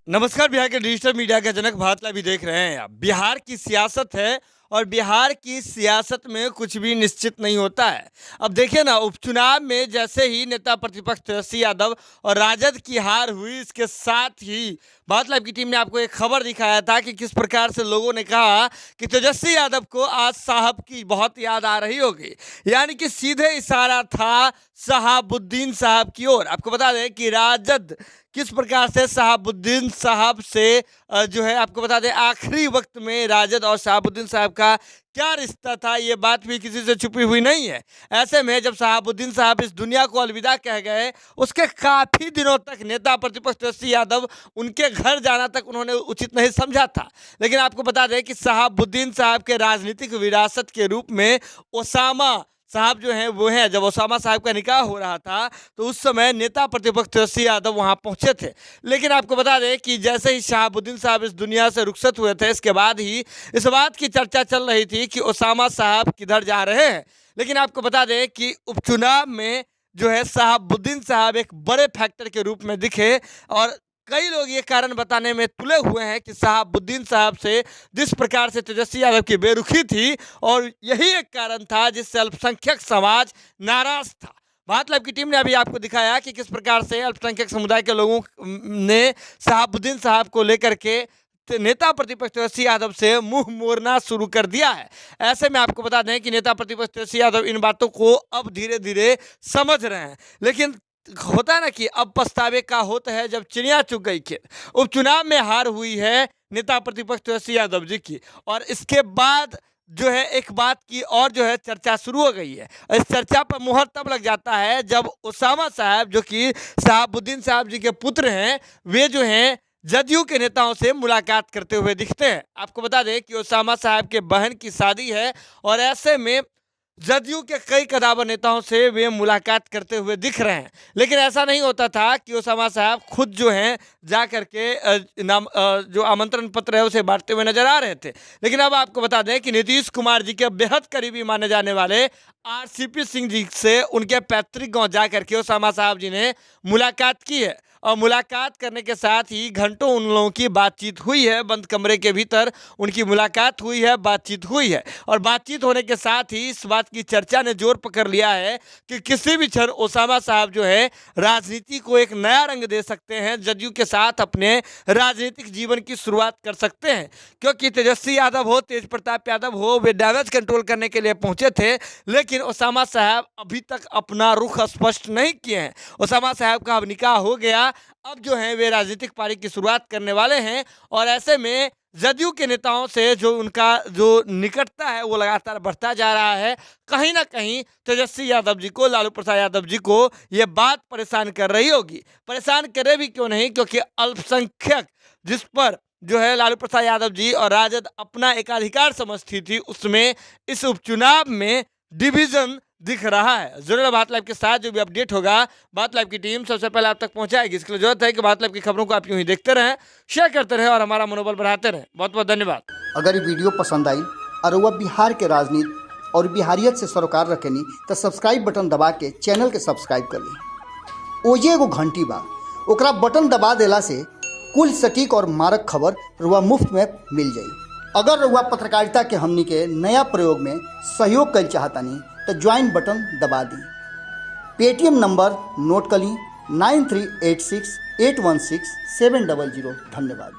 नमस्कार। बिहार के digital media का जनक भारत लाइव देख रहे हैं आप। बिहार की सियासत है और बिहार की सियासत में कुछ भी निश्चित नहीं होता है। अब देखिए ना, उपचुनाव में जैसे ही नेता प्रतिपक्ष तेजस्वी यादव और राजद की हार हुई, इसके साथ ही भारत लाइव की टीम ने आपको एक खबर दिखाया था कि किस प्रकार से लोगों ने कहा कि तेजस्वी यादव को आज साहब की बहुत याद आ रही होगी। यानी कि सीधे इशारा था शहाबुद्दीन साहब की ओर। आपको बता दें कि राजद किस प्रकार से शहाबुद्दीन साहब से जो है, आपको बता दें आखिरी वक्त में राजद और शहाबुद्दीन साहब का क्या रिश्ता था, ये बात भी किसी से छुपी हुई नहीं है। ऐसे में जब शहाबुद्दीन साहब इस दुनिया को अलविदा कह गए, उसके काफ़ी दिनों तक नेता प्रतिपक्ष तेजस्वी यादव उनके घर जाना तक उन्होंने उचित नहीं समझा था। लेकिन आपको बता दें कि शहाबुद्दीन साहब के राजनीतिक विरासत के रूप में ओसामा साहब जो हैं वो हैं। जब ओसामा साहब का निकाह हो रहा था तो उस समय नेता प्रतिपक्ष तेजस्वी यादव वहां पहुंचे थे। लेकिन आपको बता दें कि जैसे ही शहाबुद्दीन साहब इस दुनिया से रुखसत हुए थे, इसके बाद ही इस बात की चर्चा चल रही थी कि ओसामा साहब किधर जा रहे हैं। लेकिन आपको बता दें कि उपचुनाव में जो है शहाबुद्दीन साहब एक बड़े फैक्टर के रूप में दिखे और कई लोग ये कारण बताने में तुले हुए हैं कि शहाबुद्दीन साहब से जिस प्रकार से तेजस्वी यादव की बेरुखी थी, और यही एक कारण था जिससे अल्पसंख्यक समाज नाराज था। भारत लाइव की टीम ने अभी आपको दिखाया कि किस प्रकार से अल्पसंख्यक समुदाय के लोगों ने शहाबुद्दीन साहब को लेकर के नेता प्रतिपक्ष तेजस्वी यादव से मुंह मोड़ना शुरू कर दिया है। ऐसे में आपको बता दें कि नेता प्रतिपक्ष तेजस्वी यादव इन बातों को अब धीरे धीरे समझ रहे हैं। लेकिन होता है ना कि अब पछतावे का होता है जब चिड़िया चुग गई खेत। उपचुनाव में हार हुई है नेता प्रतिपक्ष तेजस्वी यादव जी की, और इसके बाद जो है एक बात की और जो है चर्चा शुरू हो गई है। इस चर्चा पर मुहर तब लग जाता है जब ओसामा साहब, जो कि शहाबुद्दीन साहब जी के पुत्र हैं, वे जो हैं जदयू के नेताओं से मुलाकात करते हुए दिखते हैं। आपको बता दें कि ओसामा साहब के बहन की शादी है और ऐसे में जदयू के कई कदावर नेताओं से वे मुलाकात करते हुए दिख रहे हैं। लेकिन ऐसा नहीं होता था कि ओसामा साहब खुद जो हैं जा करके जो आमंत्रण पत्र है उसे बांटते हुए नजर आ रहे थे। लेकिन अब आपको बता दें कि नीतीश कुमार जी के बेहद करीबी माने जाने वाले आरसीपी सिंह जी से उनके पैतृक गांव जा करके ओसामा साहब जी ने मुलाकात की है। और मुलाकात करने के साथ ही घंटों उन लोगों की बातचीत हुई है। बंद कमरे के भीतर उनकी मुलाकात हुई है, बातचीत हुई है। और बातचीत होने के साथ ही इस बात की चर्चा ने जोर पकड़ लिया है कि किसी भी क्षण ओसामा साहब जो है राजनीति को एक नया रंग दे सकते हैं, जदयू के साथ अपने राजनीतिक जीवन की शुरुआत कर सकते हैं। क्योंकि तेजस्वी यादव हो, तेज प्रताप यादव हो, वे डैमेज कंट्रोल करने के लिए पहुंचे थे। लेकिन ओसामा साहब अभी तक अपना रुख स्पष्ट नहीं किए हैं। ओसामा साहब का अब निकाह हो गया, अब जो है वे राजनीतिक पारी की शुरुआत करने वाले हैं। और ऐसे में जदयू के नेताओं से जो उनका जो निकटता है वो लगातार बढ़ता जा रहा है। कहीं ना कहीं तेजस्वी यादव जी को, लालू प्रसाद यादव जी को ये बात परेशान कर रही होगी। परेशान करे भी क्यों नहीं, क्योंकि अल्पसंख्यक जिस पर जो है लालू प्रसाद यादव जी और राजद अपना एकाधिकार समझती थी, उसमें इस उपचुनाव में डिवीजन दिख रहा है। जरूर भारत लाइव के साथ जो भी अपडेट होगा भारत लाइव की टीम सबसे पहले आप तक पहुंचाएगी। इसके लिए जरूरत है कि भारत लाइव की खबरों को आप यूं ही देखते रहें, शेयर करते रहें और हमारा मनोबल बढ़ाते रहें। बहुत बहुत धन्यवाद। अगर ये वीडियो पसंद आई और वह बिहार के राजनीति और बिहारियत से सरोकार रखेनी तो सब्सक्राइब बटन दबा के चैनल के सब्सक्राइब कर ली। ओजे एगो घंटी बा, ओकरा बटन दबा देला से कुल सटीक और मारक खबर रुआ मुफ्त में मिल जाई। अगर रुआ पत्रकारिता के हमनी के नया प्रयोग में सहयोग कर चाहतानी तो ज्वाइन बटन दबा दी। पेटीएम नंबर नोट कर ली 9386816700। धन्यवाद।